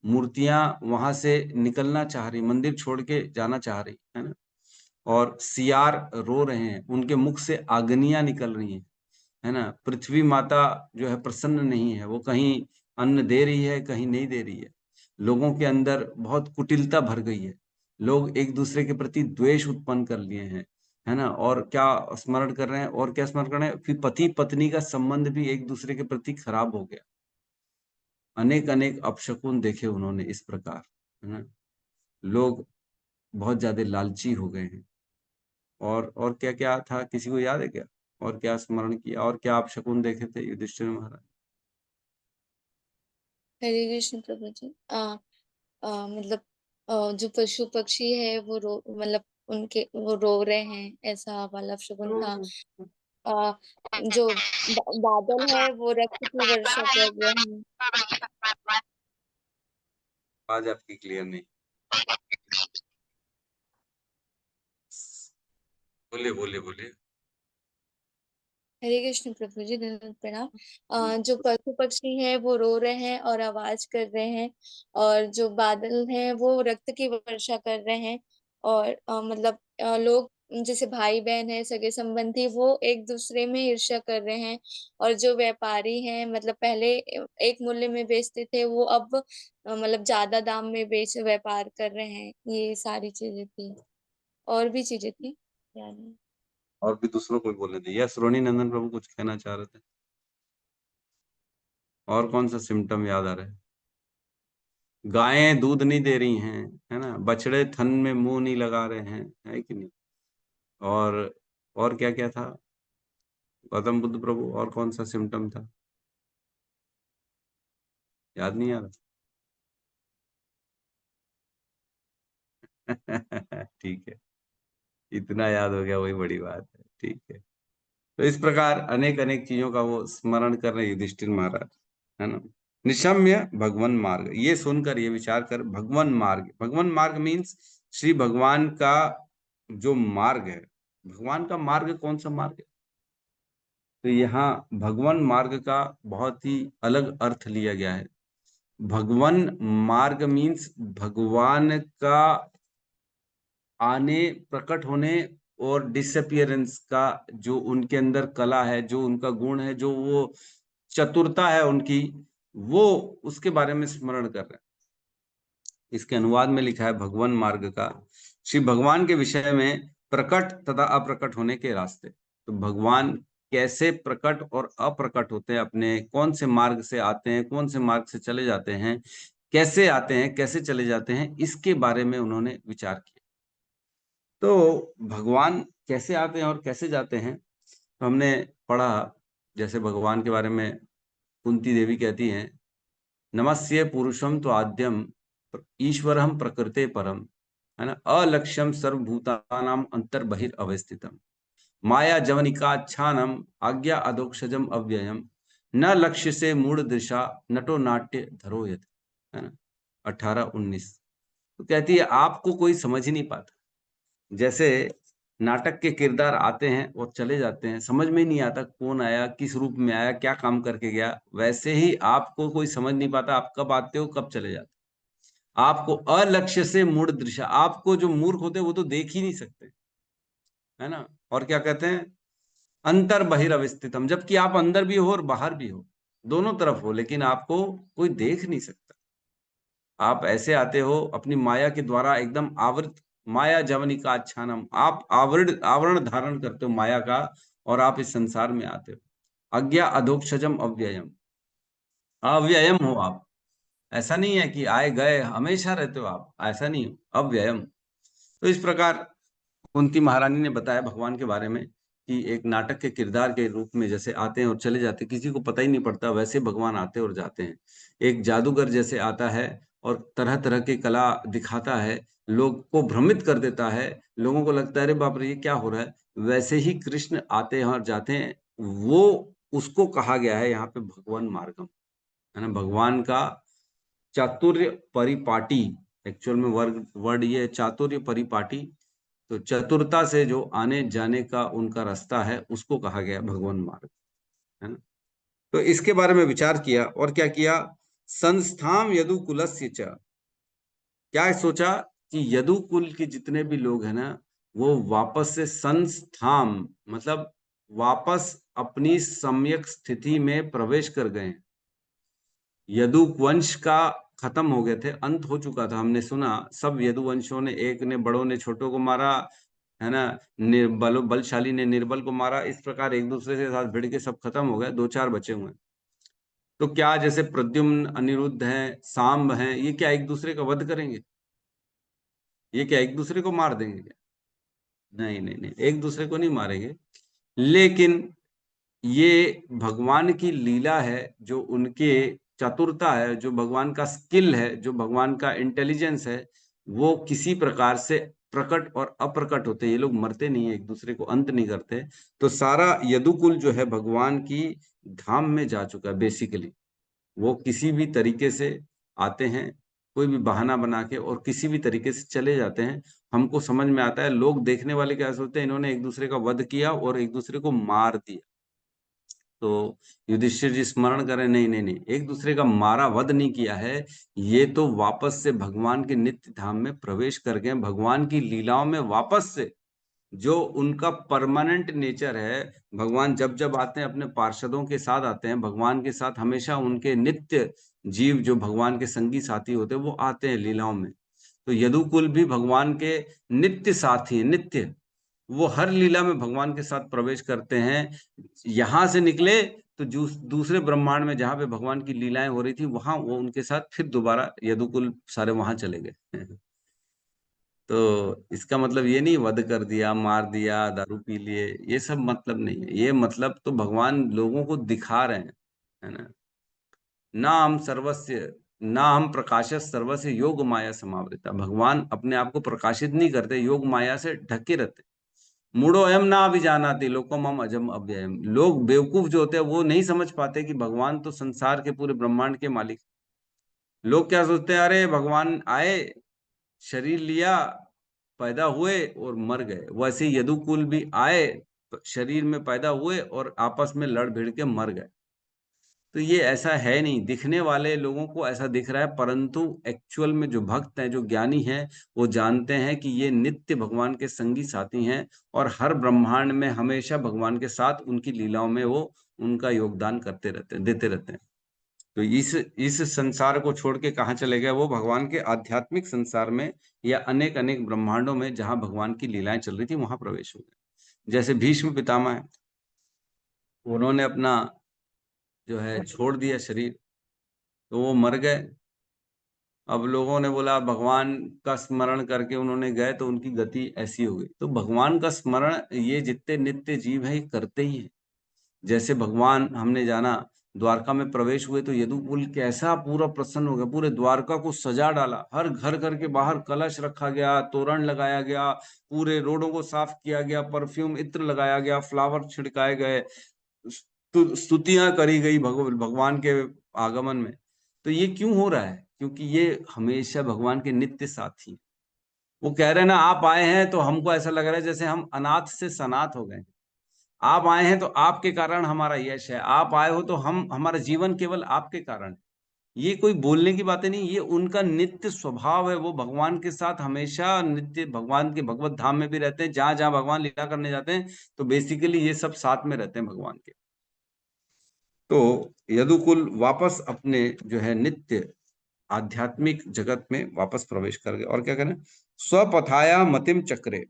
A: मूर्तियां वहां से निकलना चाह रही, मंदिर छोड़ के जाना चाह रही है ना। और सियार रो रहे हैं, उनके मुख से अग्नियां निकल रही हैं, है ना। पृथ्वी माता जो है प्रसन्न नहीं है, वो कहीं अन्न दे रही है, कहीं नहीं दे रही है। लोगों के अंदर बहुत कुटिलता भर गई है, लोग एक दूसरे के प्रति द्वेष उत्पन्न कर लिए हैं, है ना। और क्या स्मरण कर रहे हैं, और क्या स्मरण कर रहे हैं, फिर पति पत्नी का संबंध भी एक दूसरे के प्रति खराब हो गया। अनेक अनेक अपशकुन देखे उन्होंने इस प्रकार, है ना। लोग बहुत ज्यादा लालची हो गए हैं। और क्या क्या था, किसी को याद है क्या? और क्या स्मरण किया, और क्या अपशकुन देखे थे युधिष्ठिर महाराज?
D: हरे कृष्ण प्रभु जी। मतलब जो पशु पक्षी है वो मतलब उनके वो रो रहे हैं, ऐसा वाला शगुन था। अ, जो बादल है वो रक्त की वर्षा कर रहे हैं।
A: आज आपकी क्लियर नहीं, बोलिए बोलिए बोलिए।
D: हरे कृष्ण प्रभु जी, धन्यवाद प्रणाम। जो पशु पक्षी हैं वो रो रहे हैं और आवाज कर रहे हैं, और जो बादल हैं वो रक्त की वर्षा कर रहे हैं। और मतलब लोग जैसे भाई बहन है, सगे संबंधी, वो एक दूसरे में ईर्ष्या कर रहे हैं। और जो व्यापारी हैं, मतलब पहले एक मूल्य में बेचते थे, वो अब मतलब ज्यादा दाम में व्यापार कर रहे हैं। ये सारी चीजें थी, और भी चीजें थी, याद नहीं।
A: और भी दूसरों को भी बोलने दीजिए। यस, रोनी नंदन प्रभु कुछ कहना चाह रहे थे। और कौन सा सिम्टम याद आ रहा है? गायें दूध नहीं दे रही हैं, है ना। बछड़े थन में मुंह नहीं लगा रहे हैं, है कि नहीं। और क्या क्या था गौतम बुद्ध प्रभु, और कौन सा सिम्टम था? याद नहीं आ रहा? ठीक है, इतना याद हो गया वही बड़ी बात है, ठीक है। तो इस प्रकार अनेक अनेक चीजों का वो स्मरण कर रहे युधिष्ठिर महाराज, है ना। निशम्य भगवन मार्ग, ये सुनकर ये विचार कर, भगवन मार्ग, भगवन मार्ग मीन्स श्री भगवान का जो मार्ग है। भगवान का मार्ग कौन सा मार्ग है? तो यहाँ भगवन मार्ग का बहुत ही अलग अर्थ लिया गया है। भगवन मार्ग मीन्स भगवान का आने, प्रकट होने और डिसअपियरेंस का जो उनके अंदर कला है, जो उनका गुण है, जो वो चतुरता है उनकी, वो उसके बारे में स्मरण कर रहे हैं। इसके अनुवाद में लिखा है भगवान मार्ग का श्री भगवान के विषय में प्रकट तथा अप्रकट होने के रास्ते। तो भगवान कैसे प्रकट और अप्रकट होते हैं, अपने कौन से मार्ग से आते हैं, कौन से मार्ग से चले जाते हैं, कैसे आते हैं, कैसे चले जाते हैं, इसके बारे में उन्होंने विचार किया। तो भगवान कैसे आते हैं और कैसे जाते हैं, तो हमने पढ़ा जैसे भगवान के बारे में कुंती देवी कहती हैं, नमस्य पुरुषम तो आद्यम ईश्वरम प्रकृते परम, है ना। अलक्ष्यम सर्वभूतानाम अंतर बहिर अवस्थितम, माया जवनिकाच्छानम आज्ञा अधोक्षजम अव्ययम, न लक्ष्य से मूढ़ दृशा नटो नाट्य धरो यथ, है ना। 18-19। तो कहती है आपको कोई समझ ही नहीं पाता। जैसे नाटक के किरदार आते हैं और चले जाते हैं, समझ में ही नहीं आता कौन आया, किस रूप में आया, क्या काम करके गया, वैसे ही आपको कोई समझ नहीं पाता आप कब आते हो कब चले जाते हो। आपको अलक्ष्य से मूढ़ दृशा, आपको जो मूर्ख होते हैं वो तो देख ही नहीं सकते, है ना। और क्या कहते हैं, अंतर बहिर्अवस्थितम, जबकि आप अंदर भी हो और बाहर भी हो, दोनों तरफ हो, लेकिन आपको कोई देख नहीं सकता। आप ऐसे आते हो अपनी माया के द्वारा एकदम आवृत, माया जवनिका अच्छानम, आप आवरण धारण करते हो माया का, और आप इस संसार में आते हो। अज्ञा अधोक्षजम अव्ययम, अव्ययम हो आप। ऐसा नहीं है कि आए गए हमेशा रहते हो आप, ऐसा नहीं हो, अव्ययम। तो इस प्रकार कुंती महारानी ने बताया भगवान के बारे में कि एक नाटक के किरदार के रूप में जैसे आते हैं और चले जाते हैं, किसी को पता ही नहीं पड़ता, वैसे भगवान आते और जाते हैं। एक जादूगर जैसे आता है और तरह तरह की कला दिखाता है, लोग को भ्रमित कर देता है, लोगों को लगता है अरे बाप रे ये क्या हो रहा है, वैसे ही कृष्ण आते हैं और जाते हैं। वो उसको कहा गया है यहाँ पे भगवान मार्गम, है ना, भगवान का चातुर्य परिपाटी। एक्चुअल में वर्ड ये है, चातुर्य परिपाटी। तो चतुरता से जो आने जाने का उनका रास्ता है उसको कहा गया भगवान मार्ग, है ना। तो इसके बारे में विचार किया और क्या किया, संस्थाम यदुकुलस्य च, क्या सोचा कि यदुकुल के जितने भी लोग हैं ना वो वापस से संस्थाम मतलब वापस अपनी सम्यक स्थिति में प्रवेश कर गए हैं। यदुक वंश का खत्म हो गए थे, अंत हो चुका था, हमने सुना सब यदुवंशों ने, एक ने बड़ों ने छोटों को मारा, है ना, बलशाली ने निर्बल को मारा, इस प्रकार एक दूसरे के साथ भिड़ के सब खत्म हो गए, 2-4 बचे हुए हैं। तो क्या जैसे प्रद्युम्न अनिरुद्ध हैं, सांब हैं, ये क्या एक दूसरे का वध करेंगे? ये क्या एक दूसरे को मार देंगे क्या? नहीं नहीं नहीं, एक दूसरे को नहीं मारेंगे, लेकिन ये भगवान की लीला है, जो उनके चतुरता है, जो भगवान का स्किल है, जो भगवान का इंटेलिजेंस है, वो किसी प्रकार से प्रकट और अप्रकट होते हैं। ये लोग मरते नहीं है, एक दूसरे को अंत नहीं करते। तो सारा यदुकुल जो है भगवान की धाम में जा चुका है बेसिकली। वो किसी भी तरीके से आते हैं, कोई भी बहाना बना के, और किसी भी तरीके से चले जाते हैं। हमको समझ में आता है, लोग देखने वाले क्या सोचते हैं, इन्होंने एक दूसरे का वध किया और एक दूसरे को मार दिया। तो युधिष्ठिर जी स्मरण करें, नहीं नहीं नहीं, एक दूसरे का मारा वध नहीं किया है, ये तो वापस से भगवान के नित्य धाम में प्रवेश कर गए, भगवान की लीलाओं में वापस से, जो उनका परमानेंट नेचर है। भगवान जब जब आते हैं अपने पार्षदों के साथ आते हैं, भगवान के साथ हमेशा उनके नित्य जीव जो भगवान के संगी साथी होते हैं वो आते हैं लीलाओं में। तो यदुकुल भी भगवान के नित्य साथी हैं, नित्य, वो हर लीला में भगवान के साथ प्रवेश करते हैं। यहां से निकले तो दूसरे ब्रह्मांड में जहां पे भगवान की लीलाएं हो रही थी वहां वो उनके साथ फिर दोबारा यदुकुल सारे वहां चले गए। तो इसका मतलब ये नहीं वध कर दिया, मार दिया, दारू पी लिए, ये सब मतलब नहीं है। ये मतलब तो भगवान लोगों को दिखा रहे हैं, है ना, ना हम सर्वस्य, ना हम प्रकाश सर्वस्य योग माया समावृता। भगवान अपने आप को प्रकाशित नहीं करते, योग माया से ढके रहते। मूढ़ो अयम ना अभिजानाति लोकम हम अजम अव्ययम। लोग बेवकूफ जो होते हैं वो नहीं समझ पाते कि भगवान तो संसार के पूरे ब्रह्मांड के मालिक। लोग क्या सोचते हैं, अरे भगवान आए, शरीर लिया, पैदा हुए और मर गए। वैसे यदुकुल भी आए, शरीर में पैदा हुए और आपस में लड़ भिड़ के मर गए। तो ये ऐसा है नहीं, दिखने वाले लोगों को ऐसा दिख रहा है, परंतु एक्चुअल में जो भक्त हैं, जो ज्ञानी हैं, वो जानते हैं कि ये नित्य भगवान के संगी साथी हैं और हर ब्रह्मांड में हमेशा भगवान के साथ उनकी लीलाओं में वो उनका योगदान करते रहते हैं, देते रहते हैं। तो इस संसार को छोड़ के कहाँ चले गए वो, भगवान के आध्यात्मिक संसार में या अनेक अनेक ब्रह्मांडों में जहां भगवान की लीलाएं चल रही थी वहां प्रवेश हो गए। जैसे भीष्म पितामह है, उन्होंने अपना जो है छोड़ दिया शरीर, तो वो मर गए। अब लोगों ने बोला भगवान का स्मरण करके उन्होंने गए तो उनकी गति ऐसी हो गई। तो भगवान का स्मरण ये जितने नित्य जीव है ये करते ही है। जैसे भगवान हमने जाना द्वारका में प्रवेश हुए तो यदुकुल कैसा पूरा प्रसन्न हो गया, पूरे द्वारका को सजा डाला, हर घर घर के बाहर कलश रखा गया, तोरण लगाया गया, पूरे रोडों को साफ किया गया, परफ्यूम इत्र लगाया गया, फ्लावर छिड़काए गए, स्तुतियां करी गई भगवान के आगमन में। तो ये क्यों हो रहा है? क्योंकि ये हमेशा भगवान के नित्य साथी। वो कह रहे हैं ना, आप आए हैं तो हमको ऐसा लग रहा है जैसे हम अनाथ से सनाथ हो गए। आप आए हैं तो आपके कारण हमारा यश है, आप आए हो तो हम, हमारा जीवन केवल आपके कारण है। ये कोई बोलने की बातें नहीं, ये उनका नित्य स्वभाव है। वो भगवान के साथ हमेशा नित्य, भगवान के भगवत धाम में भी रहते हैं, जहां जहां भगवान लीला करने जाते हैं तो बेसिकली ये सब साथ में रहते हैं भगवान के। तो यदुकुल वापस अपने जो है नित्य आध्यात्मिक जगत में वापस प्रवेश कर गए। और क्या करें, स्वपथाया मतिम चक्रे,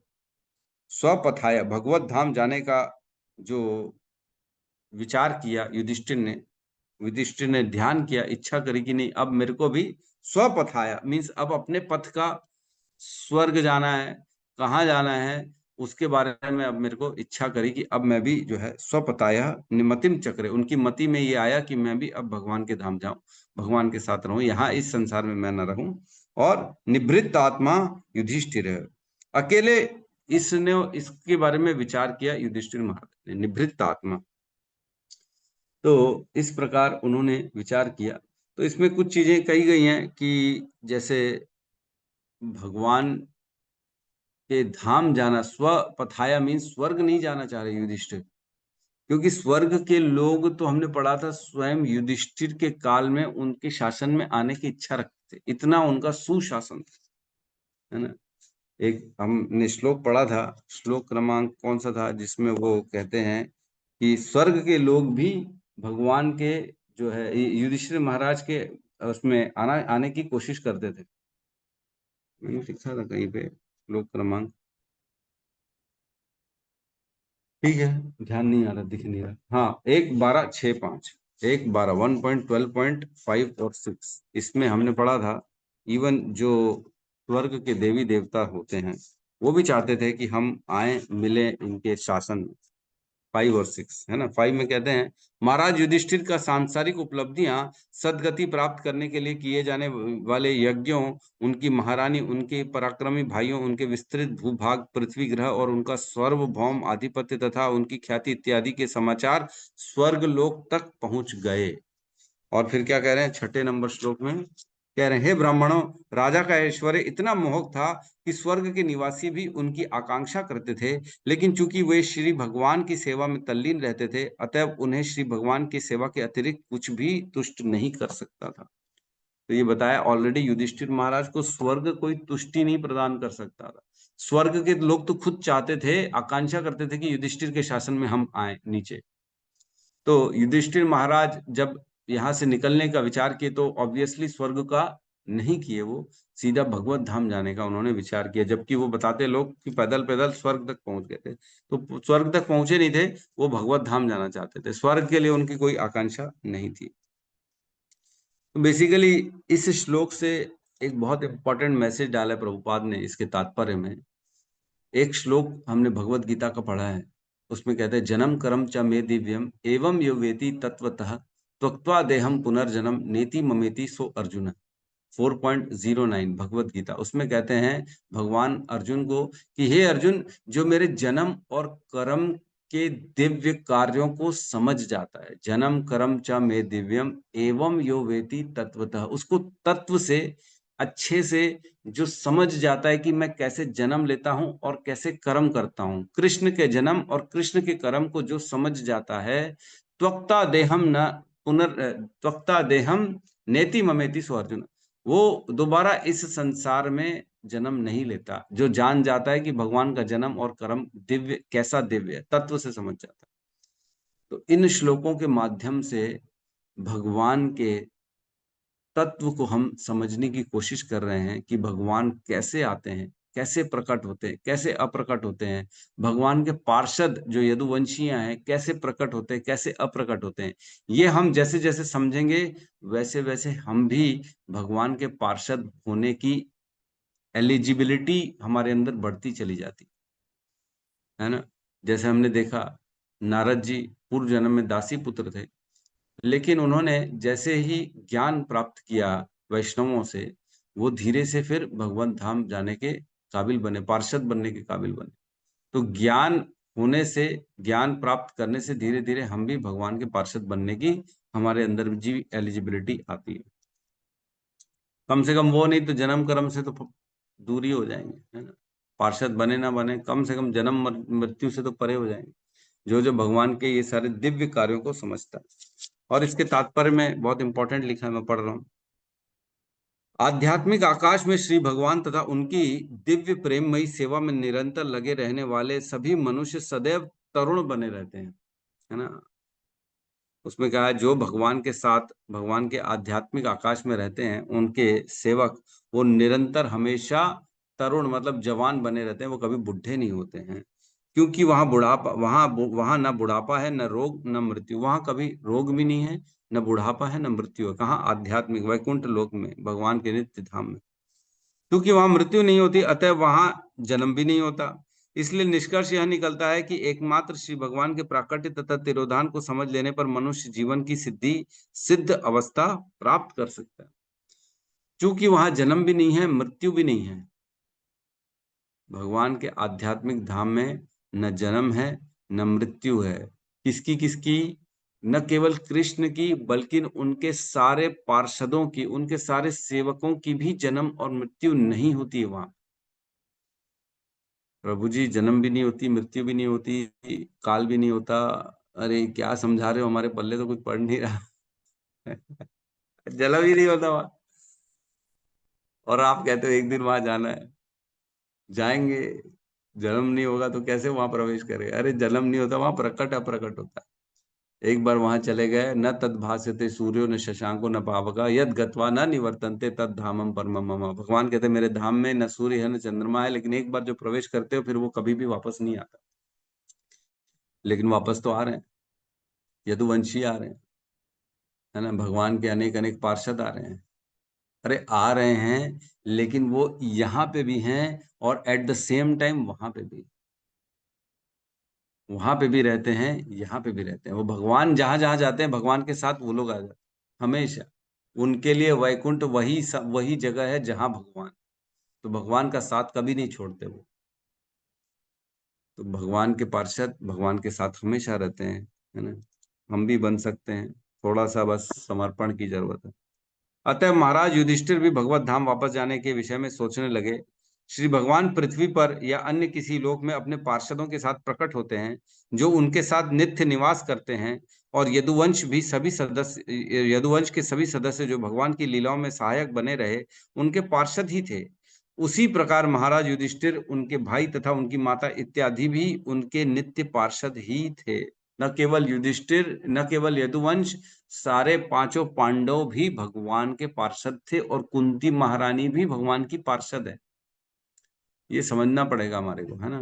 A: स्वपथाया भगवत धाम जाने का जो विचार किया युधिष्ठिर ने ध्यान किया, इच्छा करी कि नहीं अब मेरे को भी स्वपथाया मीन्स अब अपने पथ का, स्वर्ग जाना है, कहाँ जाना है उसके बारे में अब मेरे को इच्छा करी कि अब मैं भी जो है स्वपताया निमतिम चक्रे, उनकी मति में ये आया कि मैं भी अब भगवान के धाम जाऊं, भगवान के साथ रहूं, यहाँ इस संसार में मैं न रहूं। और निभृत आत्मा युधिष्ठिर, अकेले इसने इसके बारे में विचार किया युधिष्ठिर महाराज ने, निभृत आत्मा। तो इस प्रकार उन्होंने विचार किया। तो इसमें कुछ चीजें कही गई हैं कि जैसे भगवान के धाम जाना, स्वपथाया मीन्स स्वर्ग नहीं जाना चाह रहे युधिष्ठिर, क्योंकि स्वर्ग के लोग तो हमने पढ़ा था स्वयं युधिष्ठिर के काल में उनके शासन में आने की इच्छा रखते थे, इतना उनका सुशासन था, है ना। एक हमने श्लोक पढ़ा था, श्लोक क्रमांक कौन सा था, जिसमें वो कहते हैं कि स्वर्ग के लोग भी भगवान के जो है युधिष्ठिर महाराज के उसमें आने की कोशिश करते थे। मैंने लिखा था कहीं पे श्लोक क्रमांक, ठीक है ध्यान नहीं आ रहा, दिख नहीं रहा। हाँ 1:12:6:5, 1:12:1.12.5 और 6, इसमें हमने पढ़ा था इवन जो स्वर्ग के देवी देवता होते हैं वो भी चाहते थे कि हम आए मिले इनके शासन में। 5 और 6 है ना। 5 में कहते हैं महाराज युधिष्ठिर का सांसारिक उपलब्धियां सदगति प्राप्त करने के लिए किए जाने वाले यज्ञों, उनकी महारानी, उनके पराक्रमी भाइयों, उनके विस्तृत भूभाग पृथ्वी ग्रह और उनका सार्वभौम आधिपत्य तथा उनकी ख्याति इत्यादि के समाचार स्वर्ग लोक तक पहुंच गए। और फिर क्या कह रहे हैं 6 नंबर श्लोक में, कह रहे हैं हे ब्राह्मणों, राजा का ऐश्वर्य इतना मोहक था कि स्वर्ग के निवासी भी उनकी आकांक्षा करते थे, लेकिन चूंकि वे श्री भगवान की सेवा में तल्लीन रहते थे, अतएव उन्हें श्री भगवान की सेवा के अतिरिक्त कुछ भी तुष्ट नहीं कर सकता था। तो ये बताया ऑलरेडी युधिष्ठिर महाराज को स्वर्ग कोई तुष्टि नहीं प्रदान कर सकता था। स्वर्ग के लोग तो खुद चाहते थे, आकांक्षा करते थे कि युधिष्ठिर के शासन में हम आए नीचे। तो युधिष्ठिर महाराज जब यहाँ से निकलने का विचार किए तो ऑब्वियसली स्वर्ग का नहीं किए, वो सीधा भगवत धाम जाने का उन्होंने विचार किया, जबकि वो बताते लोग कि पैदल पैदल स्वर्ग तक पहुंच गए थे। तो स्वर्ग तक पहुंचे नहीं थे, वो भगवत धाम जाना चाहते थे, स्वर्ग के लिए उनकी कोई आकांक्षा नहीं थी। तो बेसिकली इस श्लोक से एक बहुत इंपॉर्टेंट मैसेज डाला प्रभुपाद ने इसके तात्पर्य में। एक श्लोक हमने भगवत गीता का पढ़ा है, उसमें कहते हैं जन्म कर्म च मे दिव्यम एवं यो वेति तत्वतः त्वक्त्वा देहम पुनर्जन्म नेति ममेति सो अर्जुन, 4.09 भगवत गीता। उसमें कहते हैं भगवान अर्जुन को कि हे अर्जुन, जो मेरे जन्म और कर्म के दिव्य कार्यों को समझ जाता है, जन्म कर्म च मे दिव्यम एवं यो वेति तत्वतः, उसको तत्व से अच्छे से जो समझ जाता है कि मैं कैसे जन्म लेता हूं और कैसे कर्म करता हूं, कृष्ण के जन्म और कृष्ण के कर्म को जो समझ जाता है, त्वक्ता देहम न त्वक्ता देहम नेति ममेति सो अर्जुन, वो दोबारा इस संसार में जन्म नहीं लेता। जो जान जाता है कि भगवान का जन्म और कर्म दिव्य, कैसा दिव्य है, तत्व से समझ जाता है। तो इन श्लोकों के माध्यम से भगवान के तत्व को हम समझने की कोशिश कर रहे हैं कि भगवान कैसे आते हैं, कैसे प्रकट होते हैं, कैसे अप्रकट होते हैं, भगवान के पार्षद जो यदुवंशियां हैं कैसे प्रकट होते हैं, कैसे अप्रकट होते हैं। ये हम जैसे जैसे समझेंगे वैसे वैसे हम भी भगवान के पार्षद होने की एलिजिबिलिटी हमारे अंदर बढ़ती चली जाती है ना। जैसे हमने देखा नारद जी पूर्व जन्म में दासी पुत्र थे, लेकिन उन्होंने जैसे ही ज्ञान प्राप्त किया वैष्णवों से, वो धीरे से फिर भगवत धाम जाने के काबिल बने, पार्षद बनने के काबिल बने। तो ज्ञान होने से, ज्ञान प्राप्त करने से धीरे धीरे हम भी भगवान के पार्षद बनने की हमारे अंदर जी एलिजिबिलिटी आती है। कम से कम वो नहीं तो जन्म कर्म से तो दूरी हो जाएंगे, है ना। पार्षद बने ना बने, कम से कम जन्म मृत्यु से तो परे हो जाएंगे, जो जो भगवान के ये सारे दिव्य कार्यों को समझता है। और इसके तात्पर्य में बहुत इंपॉर्टेंट लिखा है, मैं पढ़ रहा हूं। आध्यात्मिक आकाश में श्री भगवान तथा उनकी दिव्य प्रेममयी सेवा में निरंतर लगे रहने वाले सभी मनुष्य सदैव तरुण बने रहते हैं, है ना। उसमें कहा है जो भगवान के साथ, भगवान के आध्यात्मिक आकाश में रहते हैं, उनके सेवक, वो निरंतर हमेशा तरुण मतलब जवान बने रहते हैं, वो कभी बुढ़े नहीं होते हैं। क्योंकि वहां बुढ़ापा, वहां ना बुढ़ापा है, न रोग, न मृत्यु, वहां कभी रोग भी नहीं है, न बुढ़ापा है, न मृत्यु है। कहाँ? आध्यात्मिक वैकुंठ लोक में, भगवान के नित्य धाम में। क्योंकि वहां मृत्यु नहीं होती, अतः वहां जन्म भी नहीं होता। इसलिए निष्कर्ष यह निकलता है कि एकमात्र श्री भगवान के प्राकट्य तथा तिरोधान को समझ लेने पर मनुष्य जीवन की सिद्ध अवस्था प्राप्त कर सकता है, क्योंकि वहां जन्म भी नहीं है, मृत्यु भी नहीं है। भगवान के आध्यात्मिक धाम में न जन्म है न मृत्यु है। किसकी? न केवल कृष्ण की, बल्कि उनके सारे पार्षदों की, उनके सारे सेवकों की भी जन्म और मृत्यु नहीं होती है वहां। प्रभु जी, जन्म भी नहीं होती, मृत्यु भी नहीं होती, काल भी नहीं होता। अरे क्या समझा रहे हो, हमारे पल्ले तो कुछ पढ़ नहीं रहा। जन्म ही नहीं होता वहां, और आप कहते हो एक दिन वहां जाना है। जाएंगे, जन्म नहीं होगा तो कैसे वहां प्रवेश करें? अरे जन्म नहीं होता वहां, प्रकट अप्रकट होता है। एक बार वहां चले गए, न तद्भास्यते सूर्यो न शशांको न पावका यद गत्वा न निवर्तन्ते तद धामम परमम मम। भगवान कहते मेरे धाम में न सूर्य है न चंद्रमा है, लेकिन एक बार जो प्रवेश करते हो फिर वो कभी भी वापस नहीं आता। लेकिन वापस तो आ रहे हैं, यदुवंशी आ रहे हैं, है ना, भगवान के अनेक अनेक पार्षद आ रहे हैं। अरे आ रहे हैं, लेकिन वो यहाँ पे भी हैं और एट द सेम टाइम वहां पे भी, वहां पे भी रहते हैं, यहाँ पे भी रहते हैं। वो भगवान जहां जहां जाते हैं भगवान के साथ वो लोग आ जाते हैं हमेशा। उनके लिए वैकुंठ वही जगह है जहां भगवान, तो भगवान का साथ कभी नहीं छोड़ते वो। तो भगवान के पार्षद भगवान के साथ हमेशा रहते हैं, है ना। हम भी बन सकते हैं, थोड़ा सा बस समर्पण की जरूरत है। अतः महाराज युधिष्ठिर भी भगवत धाम वापस जाने के विषय में सोचने लगे। श्री भगवान पृथ्वी पर या अन्य किसी लोक में अपने पार्षदों के साथ प्रकट होते हैं, जो उनके साथ नित्य निवास करते हैं, और यदुवंश के सभी सदस्य जो भगवान की लीलाओं में सहायक बने रहे, उनके पार्षद ही थे। उसी प्रकार महाराज युधिष्ठिर, उनके भाई तथा उनकी माता इत्यादि भी उनके नित्य पार्षद ही थे। न केवल युधिष्ठिर, न केवल यदुवंश, सारे पांचों पांडव भी भगवान के पार्षद थे, और कुंती महारानी भी भगवान की पार्षद है। ये समझना पड़ेगा हमारे को, है ना।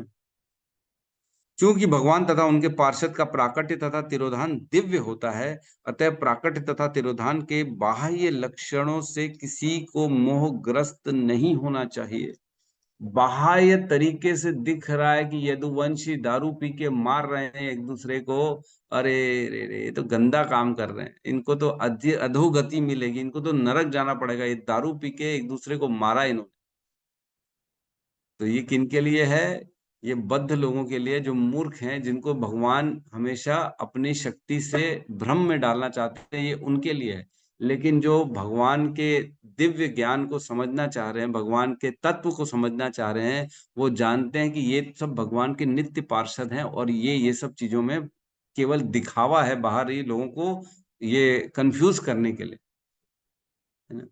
A: क्योंकि भगवान तथा उनके पार्षद का प्राकट्य तथा तिरोधान दिव्य होता है, अतः प्राकट्य तथा तिरोधान के बाह्य लक्षणों से किसी को मोहग्रस्त नहीं होना चाहिए। बाह्य तरीके से दिख रहा है कि यदुवंशी दारू पी के मार रहे हैं एक दूसरे को, अरे रे रे, ये तो गंदा काम कर रहे हैं, इनको तो अधोगति मिलेगी, इनको तो नरक जाना पड़ेगा, ये दारू पी के एक दूसरे को मारा इन्होंने। तो ये किन के लिए है? ये बद्ध लोगों के लिए, जो मूर्ख हैं, जिनको भगवान हमेशा अपनी शक्ति से भ्रम में डालना चाहते हैं, ये उनके लिए है। लेकिन जो भगवान के दिव्य ज्ञान को समझना चाह रहे हैं, भगवान के तत्व को समझना चाह रहे हैं, वो जानते हैं कि ये सब भगवान के नित्य पार्षद हैं, और ये सब चीजों में केवल दिखावा है बाहरी लोगों को ये कंफ्यूज करने के लिए, है ना।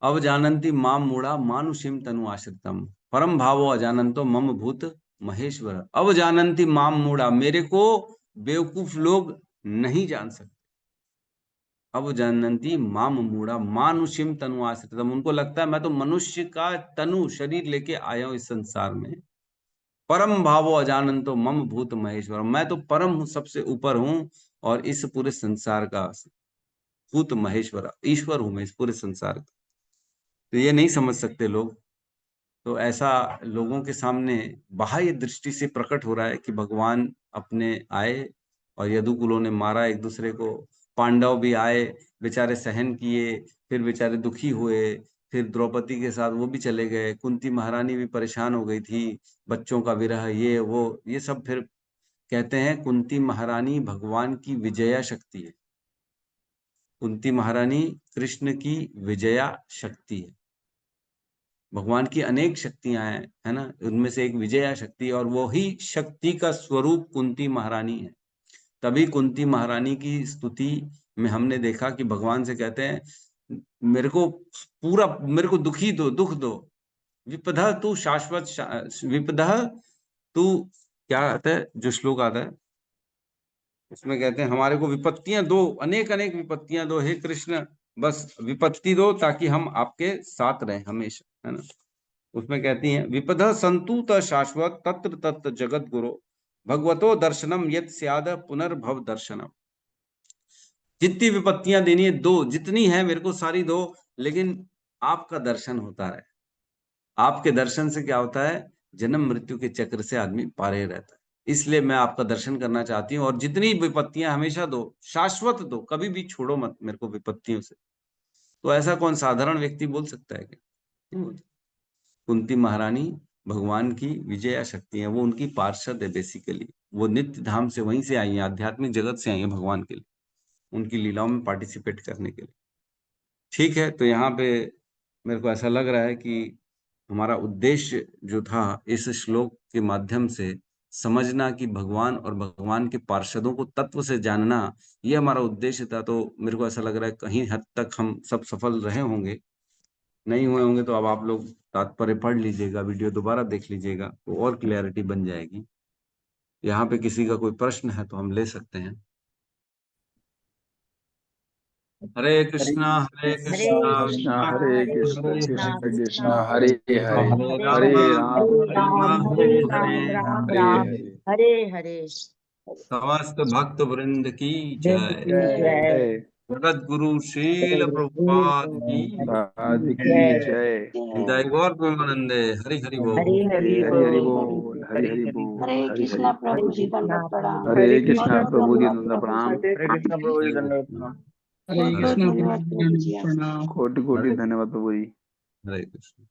A: अब जानन्ति माम मूढ़ा मानुषिम तनु आश्रितम परम भावो अजानंतो मम भूत महेश्वर। अब जानन्ति माम मूढ़ा, मेरे को बेवकूफ लोग नहीं जान सकते। अब जानन्ति माम मूढ़ा मानुषिम तनु आश्रितम, उनको लगता है मैं तो मनुष्य का तनु शरीर लेके आया हूं इस संसार में। परम भावो अजानंतो मम भूत महेश्वर, मैं तो परम हूं, सबसे ऊपर हूं, और इस पूरे संसार का भूत महेश्वर, ईश्वर हूं मैं इस पूरे संसार का। तो ये नहीं समझ सकते लोग। तो ऐसा लोगों के सामने बाह्य दृष्टि से प्रकट हो रहा है कि भगवान अपने आए और यदुकुलों ने मारा एक दूसरे को, पांडव भी आए, बेचारे सहन किए, फिर बेचारे दुखी हुए, फिर द्रौपदी के साथ वो भी चले गए, कुंती महारानी भी परेशान हो गई थी, बच्चों का विरह, ये वो ये सब। फिर कहते हैं कुंती महारानी भगवान की विजया शक्ति है, कुंती महारानी कृष्ण की विजया शक्ति है। भगवान की अनेक शक्तियां हैं, है ना, उनमें से एक विजया शक्ति, और वो ही शक्ति का स्वरूप कुंती महारानी है। तभी कुंती महारानी की स्तुति में हमने देखा कि भगवान से कहते हैं मेरे को पूरा, मेरे को दुखी दो, दुख दो, विपदा तू शाश्वत विपदा तू, क्या आता है जो श्लोक आता है उसमें, कहते हैं हमारे को विपत्तियां दो, अनेक अनेक विपत्तियां दो हे कृष्ण, बस विपत्ति दो ताकि हम आपके साथ रहें हमेशा, है ना। उसमें कहती हैं विपद संतु त शाश्वत तत्र तत्र जगत गुरु भगवतो दर्शनम यत स्याद पुनर्भव दर्शनम। जितनी विपत्तियां देनी है दो, जितनी है मेरे को सारी दो, लेकिन आपका दर्शन होता है। आपके दर्शन से क्या होता है? जन्म मृत्यु के चक्र से आदमी पारे रहता है। इसलिए मैं आपका दर्शन करना चाहती हूँ, और जितनी विपत्तियां हमेशा दो, शाश्वत दो, कभी भी छोड़ो मत मेरे को विपत्तियों से। तो ऐसा कौन साधारण व्यक्ति बोल सकता है क्या? नहीं बोलता। कुंती महारानी भगवान की विजया शक्ति है, वो उनकी पार्षद है बेसिकली। वो नित्य धाम से, वहीं से आई है, आध्यात्मिक जगत से आई है भगवान के लिए, उनकी लीलाओं में पार्टिसिपेट करने के लिए। ठीक है, तो यहाँ पे मेरे को ऐसा लग रहा है कि हमारा उद्देश्य जो था इस श्लोक के माध्यम से समझना कि भगवान और भगवान के पार्षदों को तत्व से जानना, ये हमारा उद्देश्य था। तो मेरे को ऐसा लग रहा है कहीं हद तक हम सब सफल रहे होंगे। नहीं हुए होंगे तो अब आप लोग तात्पर्य पढ़ लीजिएगा, वीडियो दोबारा देख लीजिएगा, तो और क्लैरिटी बन जाएगी। यहाँ पे किसी का कोई प्रश्न है तो हम ले सकते हैं। हरे कृष्णा हरे कृष्णा
B: कृष्णा हरे कृष्ण
A: हरे
B: कृष्ण
A: हरे,
B: कृष्ण हरे हरे
A: हरे
B: हरे
A: राम
B: राम
A: हरे
B: राम
A: राम,
B: हरे
A: हरे
B: हरे
H: हरे हरे
A: समस्त भक्त वृंद की जय।
B: जय
A: जगत गुरु श्रील प्रभुपाद की
B: पाद की जय।
A: जय। गौर प्रेमानंदे। हरि हरि बोल।
H: हरे हरि
B: हरि हरि
H: बोल
B: बोल हरि हरि बोल
C: हरे
B: हरि
C: कृष्णा
B: हरि
C: प्रभु जी दंडवत प्रणाम।
B: हरे कृष्णा
C: बहुत बहुत
B: प्रभु जी
C: धन्यवाद
B: दंड
C: प्रभु
B: प्रणाम।
C: जी।
E: हरे कृष्ण प्रभु जी धन्यवाद प्रणाम।
C: बहुत बहुत धन्यवाद प्रभु जी।
B: कोटि कोटि धन्यवाद प्रभु जी।
A: हरे कृष्ण।